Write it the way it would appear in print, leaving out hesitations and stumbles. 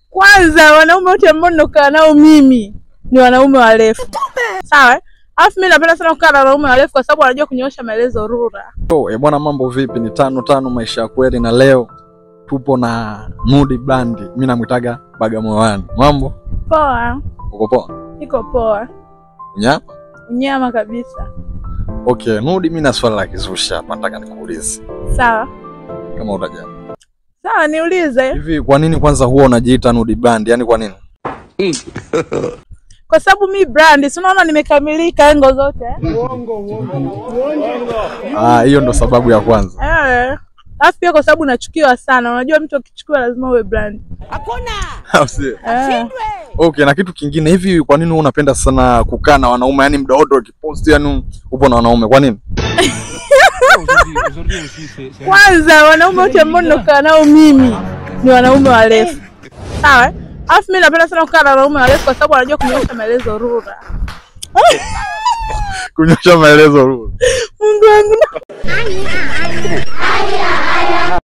Kwanza wanaume wote ambao ninakaa nao mimi ni wanaume warefu. Sawa? Alafu mimi napenda sana kukaa na wanaume warefu kwa sababu wanajua kunyoosha maelezo rura. Bwana, mambo vipi? Ni 5 maisha ya kweli, na leo tupo na Nudi Brand. Mimi namuitaga Bagamoyo. Mambo? Poa. Uko poa? Niko poa. Nyama kabisa. Okay, Nudi, mimi na swali la kizushi hapa nataka nikuulize. Sawa. Kama utajua. Sawa, niulize. Hivi kwa nini kwanza huwa unajiita Nudi Brand? Yaani kwa nini? Kwa sababu mimi brand, si unaona nimekamilika engo zote. Uongo. Hiyo ndo sababu ya kwanza. Alafu pia kwa sababu nachukiwa sana. Unajua mtu akichukiwa lazima uwe brand. Hakuna. Ashindwe. Okay, na kitu kingine, hivi kwa nini unapenda sana kukaa na wanaume? Yaani muda wote ukipost yani upo na wanaume. Kwa nini? Kwanza wanaume wote ambao ninakaa nao mimi ni wanaume warefu. Sawa? Alafu mimi napenda sana kukaa na wanaume warefu kwa sababu wanajua kunyoosha maelezo rura. Kunyoosha maelezo rura. Mungu wangu.